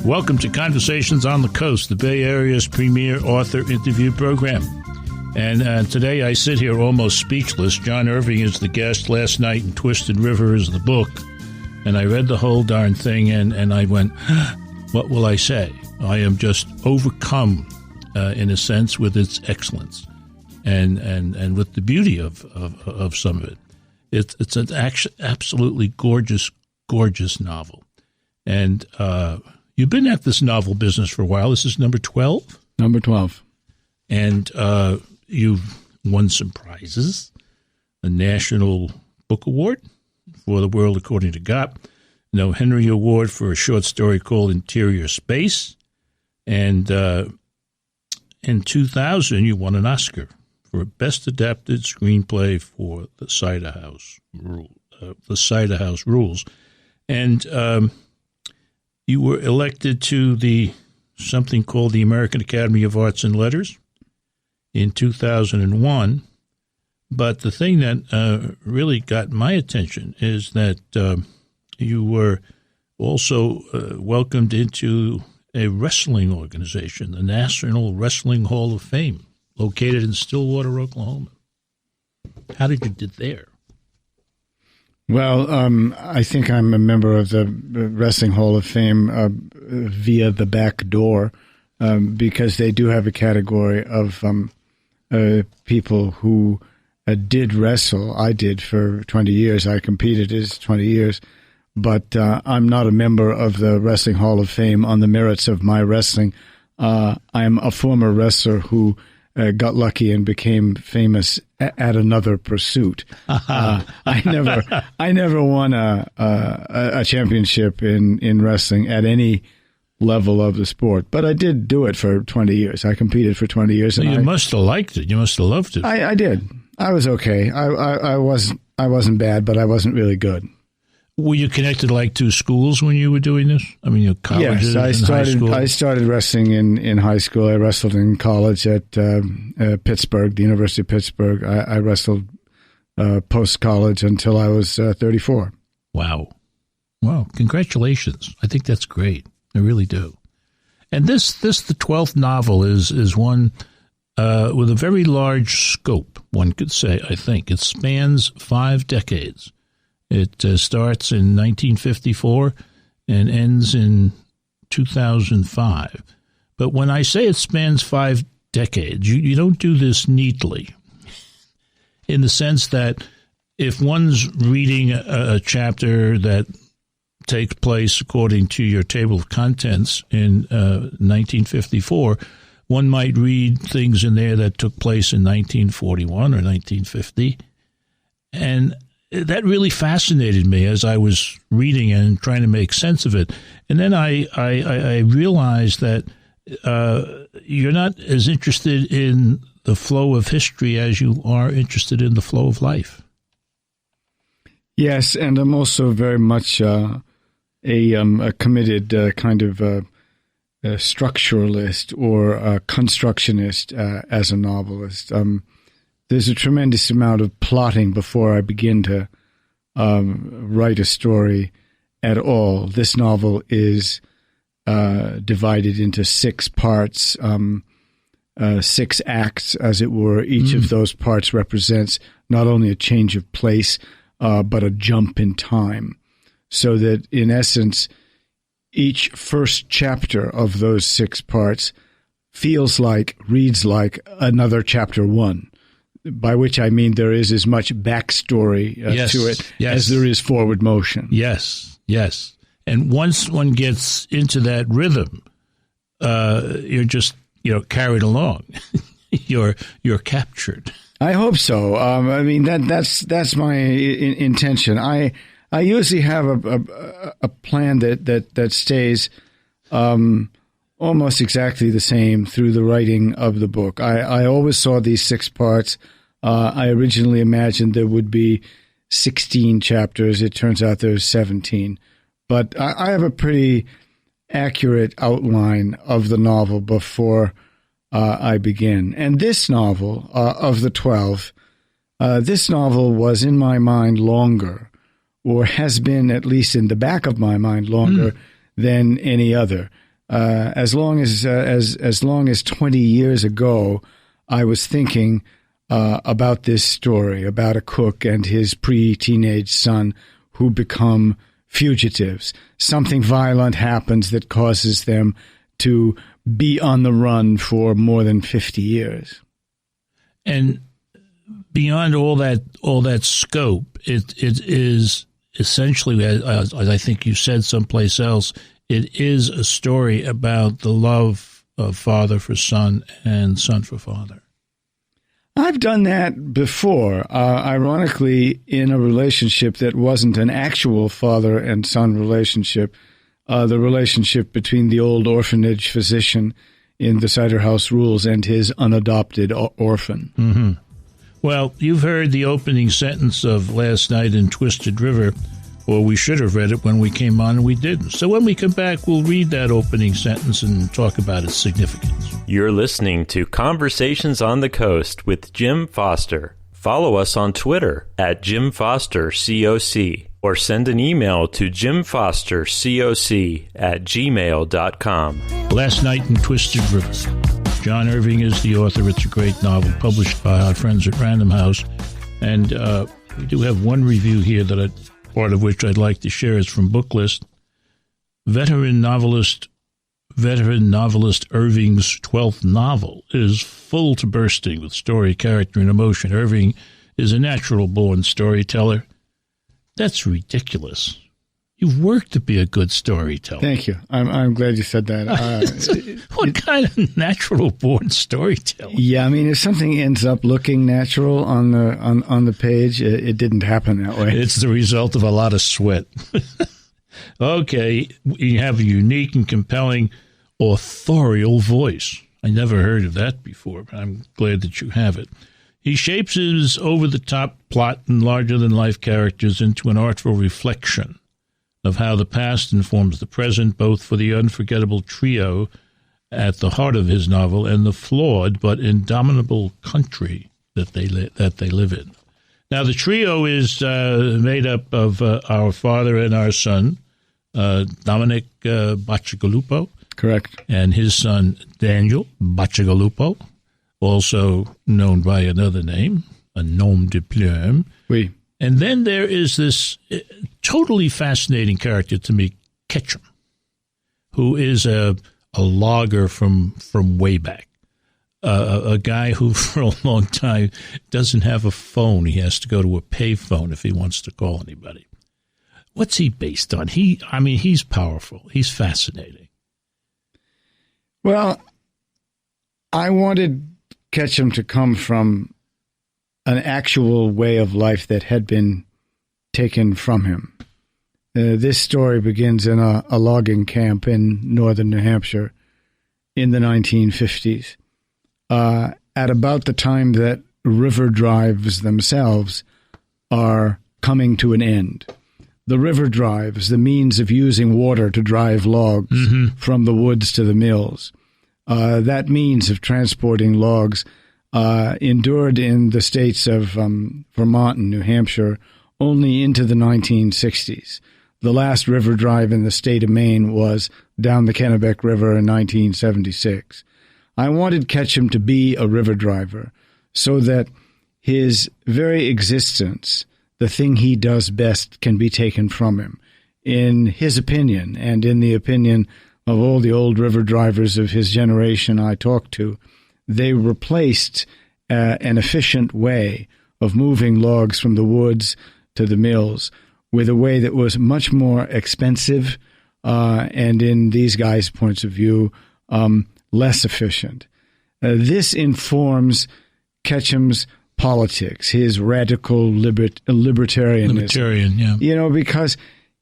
Welcome to Conversations on the Coast, the Bay Area's premier author interview program. And today I sit here almost speechless. John Irving is the guest. Last night in Twisted River is the book. And I read the whole darn thing, and I went, what will I say? I am just overcome, in a sense, with its excellence and with the beauty of some of it. It's an absolutely gorgeous, gorgeous novel. And you've been at this novel business for a while. This is number 12? Number 12. And you've won some prizes, a National Book Award for The World According to Gott, no Henry Award for a short story called Interior Space, and in 2000 you won an Oscar for Best Adapted Screenplay for The Cider House Rules. And you were elected to something called the American Academy of Arts and Letters in 2001. But the thing that really got my attention is that you were also welcomed into a wrestling organization, the National Wrestling Hall of Fame, located in Stillwater, Oklahoma. How did you get there? Well, I think I'm a member of the Wrestling Hall of Fame via the back door because they do have a category of people who did wrestle. I did for 20 years. I competed as 20 years. But I'm not a member of the Wrestling Hall of Fame on the merits of my wrestling. I'm a former wrestler who got lucky and became famous at another pursuit. I never won a championship in wrestling at any level of the sport, but I did do it for 20 years. I competed for 20 years. Well, you must have liked it. You must have loved it. I did. I was okay. I wasn't bad, but I wasn't really good. Were you connected to schools when you were doing this? I mean, your colleges yes, high school? I started wrestling in high school. I wrestled in college at Pittsburgh, the University of Pittsburgh. I wrestled post-college until I was 34. Wow. Congratulations. I think that's great. I really do. And this the 12th novel, is one with a very large scope, one could say, I think. It spans 5 decades. It starts in 1954 and ends in 2005. But when I say it spans 5 decades, you don't do this neatly, in the sense that if one's reading a chapter that takes place according to your table of contents in 1954, one might read things in there that took place in 1941 or 1950. And that really fascinated me as I was reading and trying to make sense of it. And then I realized that you're not as interested in the flow of history as you are interested in the flow of life. Yes, and I'm also very much a committed kind of a structuralist or a constructionist as a novelist. There's a tremendous amount of plotting before I begin to write a story at all. This novel is divided into 6 parts, 6 acts, as it were. Each of those parts represents not only a change of place, but a jump in time. So that, in essence, each first chapter of those 6 parts reads like another chapter 1. By which I mean there is as much backstory to it as there is forward motion. Yes. And once one gets into that rhythm, you're just carried along. you're captured. I hope so. I mean that's my intention. I usually have a plan that stays almost exactly the same through the writing of the book. I always saw these 6 parts. I originally imagined there would be 16 chapters. It turns out there's 17. But I have a pretty accurate outline of the novel before I begin. And this novel, of the 12, this novel was in my mind longer, or has been at least in the back of my mind longer than any other. As long as 20 years ago, I was thinking about this story about a cook and his pre-teenage son who become fugitives. Something violent happens that causes them to be on the run for more than 50 years. And beyond all that scope, it is essentially, as I think you said someplace else, it is a story about the love of father for son and son for father. I've done that before, ironically, in a relationship that wasn't an actual father and son relationship, the relationship between the old orphanage physician in the Cider House Rules and his unadopted orphan. Mm-hmm. Well, you've heard the opening sentence of last night in Twisted River, or we should have read it when we came on and we didn't. So when we come back, we'll read that opening sentence and talk about its significance. You're listening to Conversations on the Coast with Jim Foster. Follow us on Twitter at Jim Foster COC or send an email to jimfostercoc@gmail.com. Last Night in Twisted River. John Irving is the author. It's a great novel published by our friends at Random House. And we do have one review here part of which I'd like to share is from Booklist. Veteran novelist Irving's 12th novel is full to bursting with story, character, and emotion. Irving is a natural-born storyteller. That's ridiculous. You've worked to be a good storyteller. Thank you. I'm glad you said that. What kind of natural-born storyteller? Yeah, I mean, if something ends up looking natural on the page, it didn't happen that way. It's the result of a lot of sweat. Okay, you have a unique and compelling authorial voice. I never heard of that before, but I'm glad that you have it. He shapes his over-the-top plot and larger-than-life characters into an artful reflection of how the past informs the present, both for the unforgettable trio at the heart of his novel and the flawed but indomitable country that they live in. Now, the trio is made up of our father and our son, Dominic Bacigalupo. Correct. And his son, Daniel Bacigalupo, also known by another name, a nom de plume. Oui. And then there is this totally fascinating character to me, Ketchum, who is a logger from way back, a guy who for a long time doesn't have a phone. He has to go to a pay phone if he wants to call anybody. What's he based on? He's powerful. He's fascinating. Well, I wanted Ketchum to come from an actual way of life that had been taken from him. This story begins in a logging camp in northern New Hampshire in the 1950s, at about the time that river drives themselves are coming to an end. The river drives, the means of using water to drive logs from the woods to the mills, that means of transporting logs endured in the states of Vermont and New Hampshire only into the 1960s. The last river drive in the state of Maine was down the Kennebec River in 1976. I wanted Ketchum to be a river driver so that his very existence, the thing he does best, can be taken from him. In his opinion, and in the opinion of all the old river drivers of his generation I talked to, they replaced an efficient way of moving logs from the woods to the mills with a way that was much more expensive and, in these guys' points of view, less efficient. This informs Ketchum's politics, his radical libertarianism. Libertarian, yeah. You know, because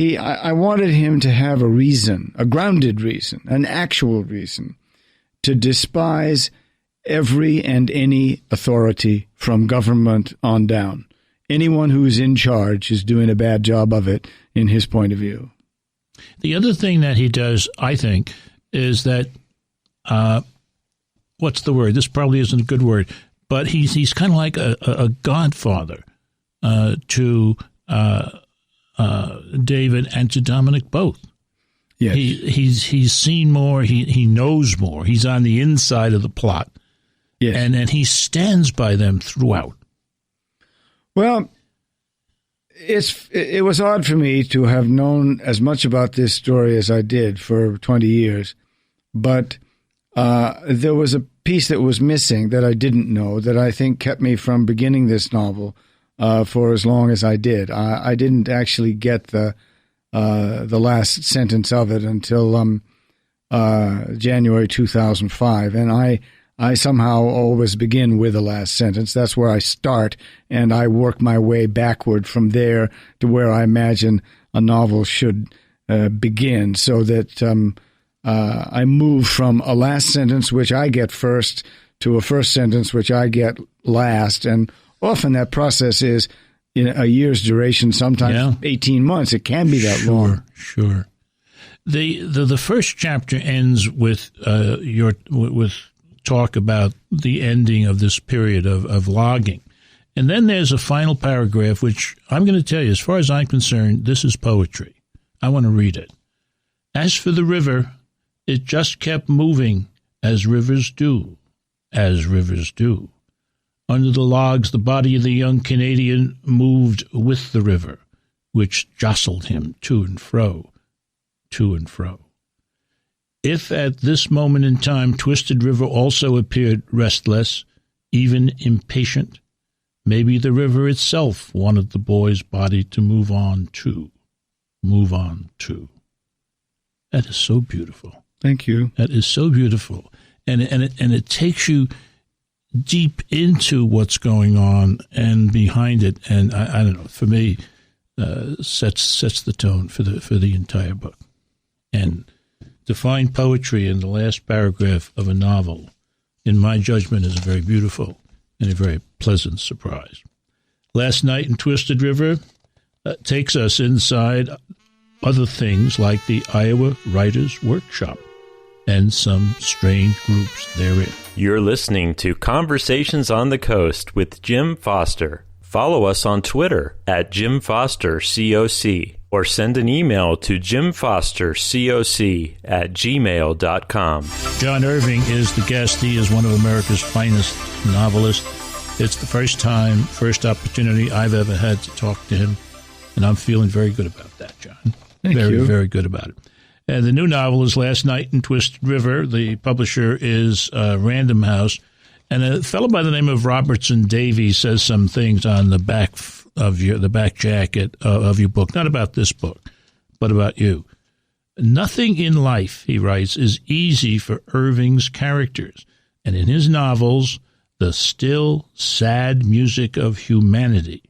I wanted him to have a reason, a grounded reason, an actual reason, to despise every and any authority from government on down. Anyone who's in charge is doing a bad job of it, in his point of view. The other thing that he does, I think, is that, what's the word? This probably isn't a good word, but he's kind of like a godfather to David and to Dominic both. Yes. He's seen more. He knows more. He's on the inside of the plot. Yes. And he stands by them throughout. Well, it was odd for me to have known as much about this story as I did for 20 years, but there was a piece that was missing that I didn't know that I think kept me from beginning this novel for as long as I did. I didn't actually get the last sentence of it until January 2005, and I somehow always begin with the last sentence. That's where I start, and I work my way backward from there to where I imagine a novel should begin, so that I move from a last sentence, which I get first, to a first sentence, which I get last. And often that process is in a year's duration, sometimes 18 months. It can be that long. Sure. The first chapter ends with with talk about the ending of this period of logging. And then there's a final paragraph, which I'm going to tell you, as far as I'm concerned, this is poetry. I want to read it. As for the river, it just kept moving as rivers do. Under the logs, the body of the young Canadian moved with the river, which jostled him to and fro. If at this moment in time Twisted River also appeared restless, even impatient, maybe the river itself wanted the boy's body to move on to. That is so beautiful. Thank you. That is so beautiful. And it takes you deep into what's going on and behind it. And I don't know, for me, sets the tone for the entire book. And to find poetry in the last paragraph of a novel, in my judgment, is a very beautiful and a very pleasant surprise. Last Night in Twisted River takes us inside other things like the Iowa Writers' Workshop and some strange groups therein. You're listening to Conversations on the Coast with Jim Foster. Follow us on Twitter at Jim Foster COC or send an email to jimfostercoc@gmail.com. John Irving is the guest. He is one of America's finest novelists. It's the first opportunity I've ever had to talk to him, and I'm feeling very good about that, John. Thank you. Very good about it. And the new novel is Last Night in Twisted River. The publisher is Random House. And a fellow by the name of Robertson Davies says some things on the back of the back jacket of your book, not about this book, but about you. Nothing in life, he writes, is easy for Irving's characters. And in his novels, the still, sad music of humanity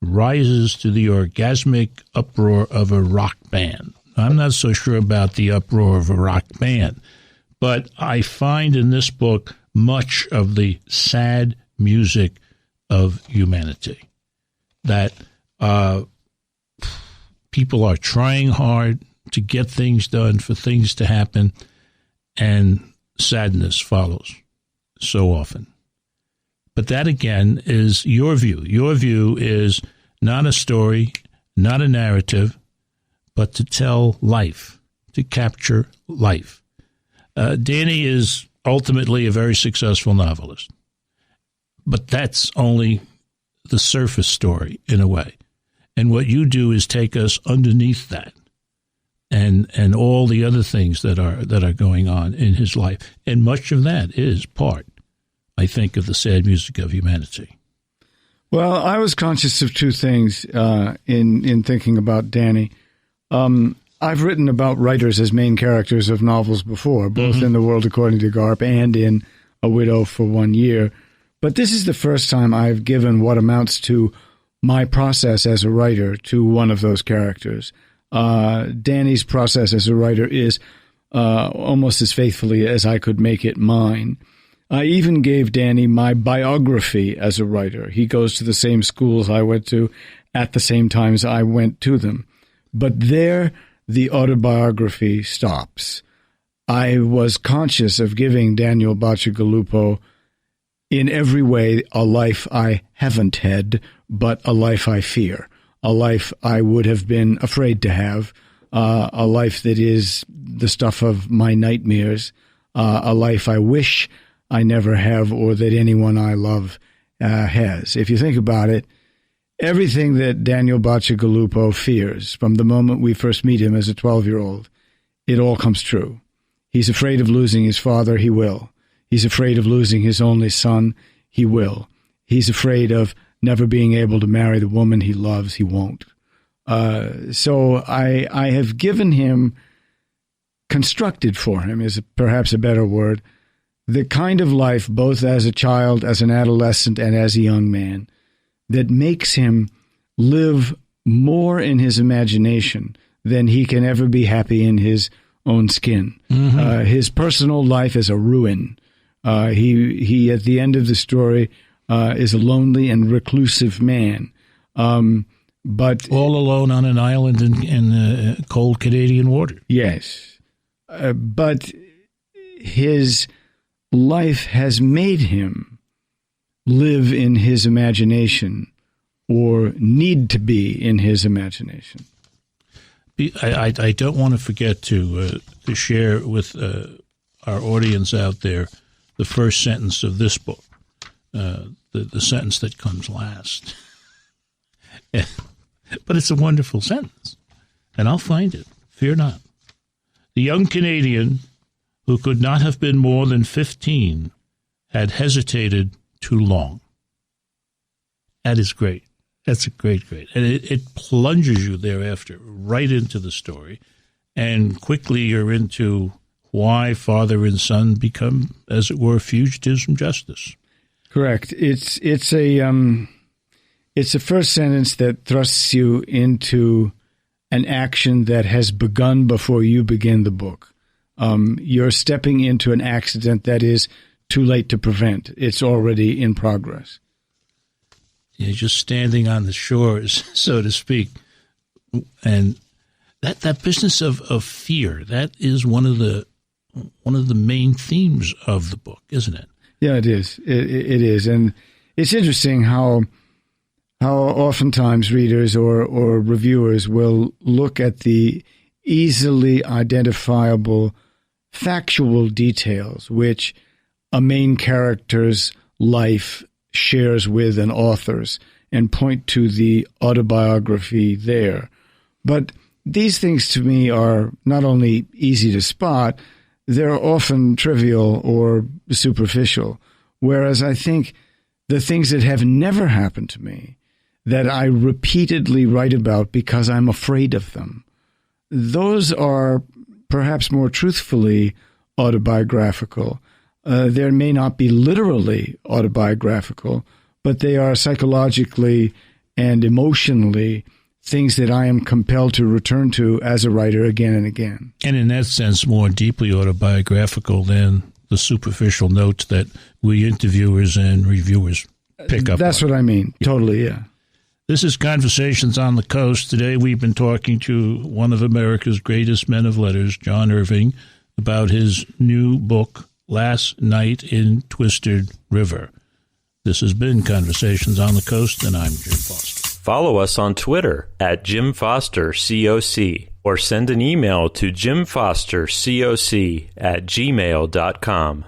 rises to the orgasmic uproar of a rock band. I'm not so sure about the uproar of a rock band, but I find in this book much of the sad music of humanity, that people are trying hard to get things done, for things to happen, and sadness follows so often. But that, again, is your view. Your view is not a story, not a narrative, but to tell life, to capture life. Danny is ultimately a very successful novelist, but that's only the surface story in a way. And what you do is take us underneath that and all the other things that are going on in his life. And much of that is part, I think, of the sad music of humanity. Well, I was conscious of two things in thinking about Danny. I've written about writers as main characters of novels before, both in The World According to Garp and in A Widow for 1 Year. But this is the first time I've given what amounts to my process as a writer to one of those characters. Danny's process as a writer is almost as faithfully as I could make it mine. I even gave Danny my biography as a writer. He goes to the same schools I went to at the same times I went to them. But there, the autobiography stops. I was conscious of giving Daniel Bacigalupo in every way a life I haven't had, but a life I fear, a life I would have been afraid to have, a life that is the stuff of my nightmares, a life I wish I never have or that anyone I love has. If you think about it, everything that Daniel Bacigalupo fears from the moment we first meet him as a 12-year-old, it all comes true. He's afraid of losing his father, he will. He's afraid of losing his only son, he will. He's afraid of never being able to marry the woman he loves, he won't. So I have given him, constructed for him is perhaps a better word, the kind of life, both as a child, as an adolescent, and as a young man, that makes him live more in his imagination than he can ever be happy in his own skin. Mm-hmm. His personal life is a ruin. He at the end of the story is a lonely and reclusive man. But all alone on an island in cold Canadian water. Yes. But his life has made him live in his imagination or need to be in his imagination. I don't want to forget to share with our audience out there the first sentence of this book, the sentence that comes last. But it's a wonderful sentence, and I'll find it. Fear not. The young Canadian, who could not have been more than 15, had hesitated too long. That is great. That's a great. And it plunges you thereafter right into the story, and quickly you're into why father and son become, as it were, fugitives from justice. Correct. It's a first sentence that thrusts you into an action that has begun before you begin the book. You're stepping into an accident that is too late to prevent. It's already in progress. You're just standing on the shores, so to speak. And that business of fear, that is one of the main themes of the book, isn't it? Yeah, it is. It is. And it's interesting how oftentimes readers or reviewers will look at the easily identifiable factual details which a main character's life shares with an author's and point to the autobiography there. But these things to me are not only easy to spot, they're often trivial or superficial, whereas I think the things that have never happened to me, that I repeatedly write about because I'm afraid of them, those are perhaps more truthfully autobiographical. They may not be literally autobiographical, but they are psychologically and emotionally things that I am compelled to return to as a writer again and again. And in that sense, more deeply autobiographical than the superficial notes that we interviewers and reviewers pick up That's on. what I mean. Totally, yeah. This is Conversations on the Coast. Today we've been talking to one of America's greatest men of letters, John Irving, about his new book, Last Night in Twisted River. This has been Conversations on the Coast, and I'm Jim Foster. Follow us on Twitter at Jim Foster COC, or send an email to jimfostercoc@gmail.com.